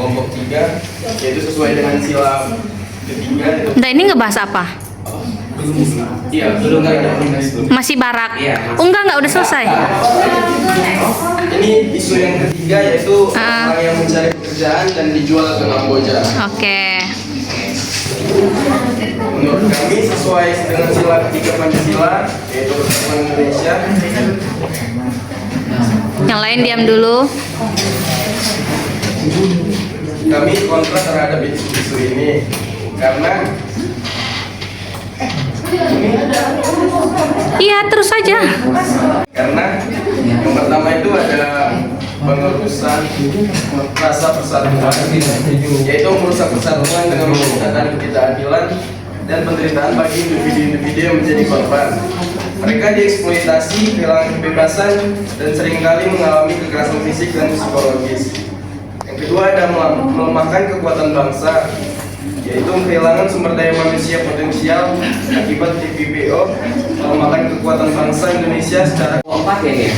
kelompok 3, yaitu sesuai dengan sila ketiga. Nah, ini ngebahas apa? Iya, belum ada. Masih barak? Oh enggak, udah selesai. Ini isu yang ketiga, yaitu orang yang mencari pekerjaan dan dijual ke Kamboja. Oke. Menurut kami sesuai dengan sila ketiga Pancasila, yaitu Persatuan Indonesia. Yang lain diam dulu. Kami kontra terhadap isu ini karena Iya, terus saja. Karena yang pertama itu ada pengerusan rasa persatuan, yaitu merusak persatuan dengan menciptakan ketidakadilan dan penderitaan bagi individu-individu yang menjadi korban. Mereka dieksploitasi, kehilangan kebebasan, dan seringkali mengalami kekerasan fisik dan psikologis. Yang kedua ada melemahkan kekuatan bangsa, yaitu kehilangan sumber daya manusia potensial akibat TPPO, melemahkan kekuatan bangsa Indonesia secara keempat ya nih.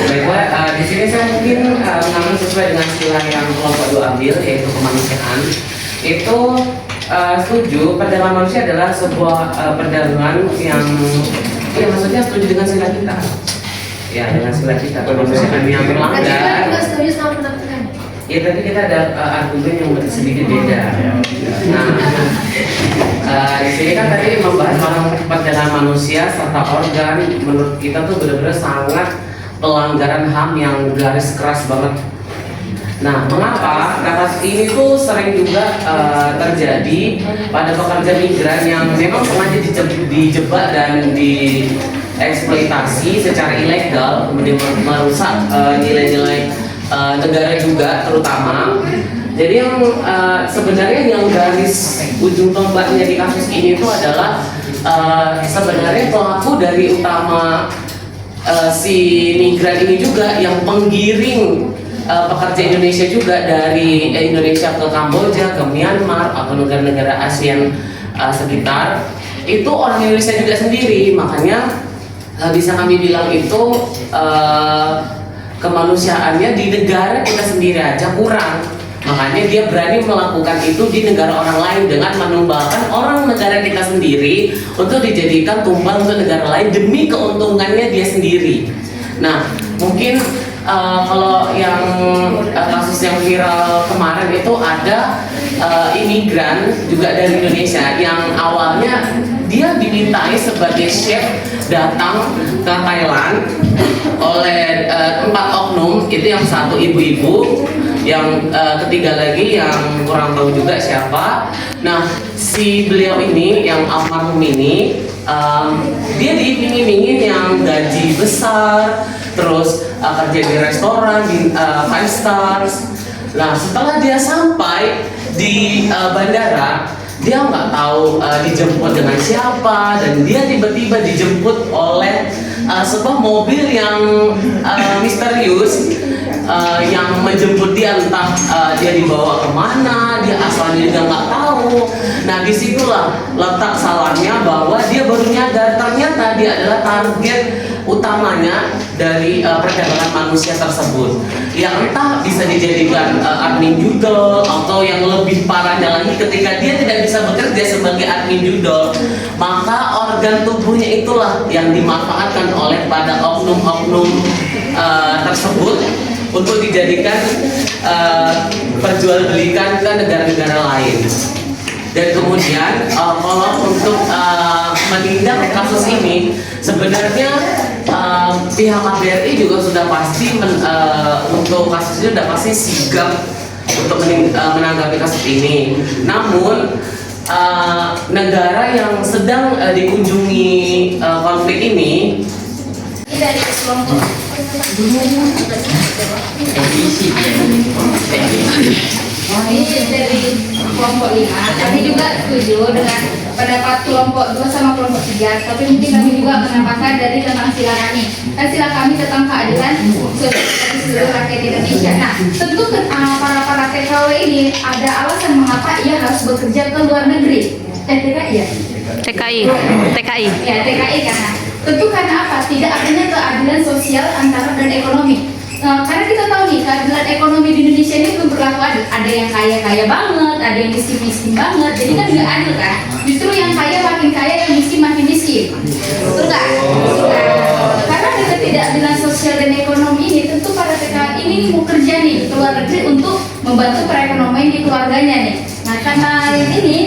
Baiklah, di sini saya mungkin mengambil sesuai dengan sila yang kelompok 2 ambil, yaitu kemanusiaan. Itu setuju perdagangan manusia adalah sebuah perdagangan yang ya maksudnya setuju dengan sila kita. Ya, dengan sila kita kemanusiaan yang melanggar. Ya, tapi kita ada argumen yang sedikit beda. Nah, di sini kan tadi membahas tentang perdagangan manusia serta organ. Menurut kita tuh benar-benar sangat pelanggaran HAM yang garis keras banget. Nah, mengapa? Karena ini tuh sering juga terjadi pada pekerja migran yang memang sengaja dijebak dan dieksploitasi secara ilegal, kemudian merusak nilai-nilai negara juga terutama. Jadi yang sebenarnya yang garis ujung tombaknya di kasus ini itu adalah sebenarnya pelaku dari utama si migran ini juga yang penggiring pekerja Indonesia juga dari Indonesia ke Kamboja, ke Myanmar atau negara-negara ASEAN sekitar, itu orang Indonesia juga sendiri. Makanya bisa kami bilang itu kemanusiaannya di negara kita sendiri aja kurang. Makanya dia berani melakukan itu di negara orang lain dengan menumbalkan orang negara kita sendiri untuk dijadikan tumbal untuk negara lain demi keuntungannya dia sendiri. Nah, mungkin kalau yang kasus yang viral kemarin itu ada imigran juga dari Indonesia yang awalnya dia dimintai sebagai chef datang ke Thailand oleh 4 oknum, itu yang satu ibu-ibu, yang ketiga lagi yang kurang tahu juga siapa. Nah, si beliau ini yang almarhum ini dia diiming-imingin yang gaji besar, terus kerja di restoran di 5 stars. Nah, setelah dia sampai di bandara, dia nggak tahu dijemput dengan siapa, dan dia tiba-tiba dijemput oleh sebuah mobil yang misterius yang menjemput dia, entah dia dibawa kemana, dia asalnya juga nggak tahu. Nah, disitulah letak salahnya, bahwa dia baru nyadar ternyata dia adalah target utamanya dari perdagangan manusia tersebut, yang entah bisa dijadikan admin judol, atau yang lebih parahnya lagi ketika dia tidak bisa bekerja sebagai admin judol, maka organ tubuhnya itulah yang dimanfaatkan oleh pada oknum-oknum tersebut untuk dijadikan perjualbelikan ke negara-negara lain. Dan kemudian kalau untuk menindak kasus ini, sebenarnya pihak KBRI juga sudah pasti untuk kasus ini sudah pasti sigap untuk menanggapi kasus ini. Namun negara yang sedang dikunjungi konflik ini dari kelompok ini dari kelompok 5. Kami juga setuju dengan pendapat kelompok 2 sama kelompok 3, tapi mungkin kami juga menambahkan dari tentang sila kami. Kan sila kami tentang keadilan bagi seluruh rakyat Indonesia. Nah, tentu para TKW ini ada alasan mengapa ia harus bekerja ke luar negeri. TKI ya? TKI. Ya, TKI karena tentu karena apa? Tidak adanya keadilan sosial antara dan ekonomi. karena kita tahu nih keadilan ekonomi di Indonesia ini belum berlaku adil. Ada yang kaya banget, ada yang miskin banget. Jadi kan nggak adil kan? Justru yang kaya makin kaya, yang miskin makin miskin. Betul nggak? Betul nggak? Karena dengan ketidakadilan sosial dan ekonomi ini, tentu para TKI ini mau kerja nih ke luar negeri untuk membantu perekonomian di keluarganya nih. Nah karena ini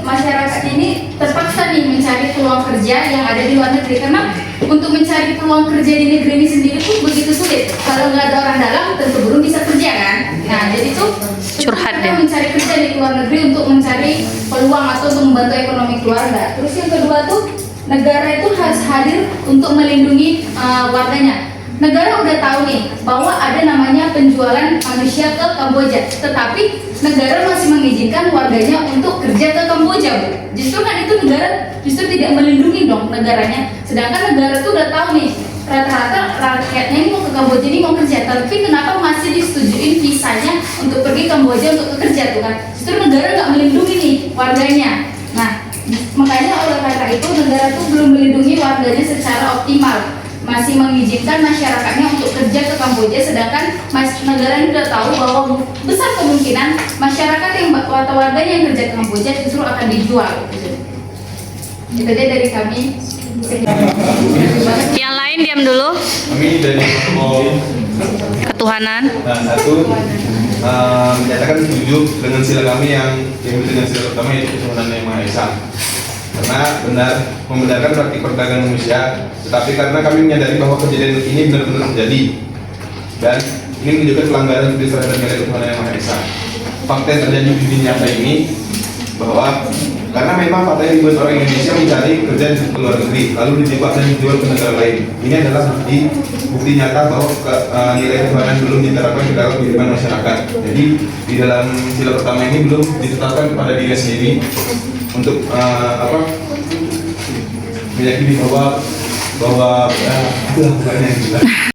masyarakat ini terpaksa nih mencari peluang kerja yang ada di luar negeri, karena untuk mencari peluang kerja di negeri ini sendiri pun begitu sulit. Kalau nggak ada orang dalam, tentu belum bisa kerja kan. Nah jadi tuh Curhat mereka deh. mencari kerja di luar negeri untuk mencari peluang atau untuk membantu ekonomi keluarga. Terus yang kedua tuh negara itu harus hadir untuk melindungi warganya. Negara udah tahu nih bahwa ada namanya penjualan manusia ke Kamboja, tetapi negara masih mengizinkan warganya untuk kerja ke Kamboja, Bu. Justru kan itu negara justru tidak melindungi dong negaranya. Sedangkan negara tuh udah tahu nih rata-rata rakyatnya ini mau ke Kamboja ini mau kerja, tapi kenapa masih disetujuin visanya untuk pergi Kamboja untuk bekerja tuh kan? Justru negara nggak melindungi nih warganya. Nah makanya oleh karena itu negara tuh belum melindungi warganya secara optimal, masih mengizinkan masyarakatnya untuk kerja ke Kamboja, sedangkan negara ini sudah tahu bahwa besar kemungkinan masyarakat yang atau warganya yang kerja ke Kamboja justru akan dijual. Itu dia dari kami. Yang lain diam dulu. Kami dari protokol Ketuhanan. satu menyatakan setuju dengan sila kami yang dengan sila pertama yaitu ketuhanan yang Maha Esa. Karena membenarkan praktik perdagangan manusia, tetapi karena kami menyadari bahwa kejadian ini benar-benar terjadi dan ini menunjukkan pelanggaran terhadap nilai ketuhanan yang Maha Esa. Fakta yang terjadi di dunia nyata ini bahwa karena memang fakta yang dibuat orang Indonesia mencari kerja di luar negeri lalu dijebak dan dijual ke negara lain. Ini adalah bukti nyata bahwa nilai ketuhanan belum diterapkan ke dalam kehidupan masyarakat. Jadi di dalam sila pertama ini belum ditetapkan kepada diri sendiri untuk meyakini bahwa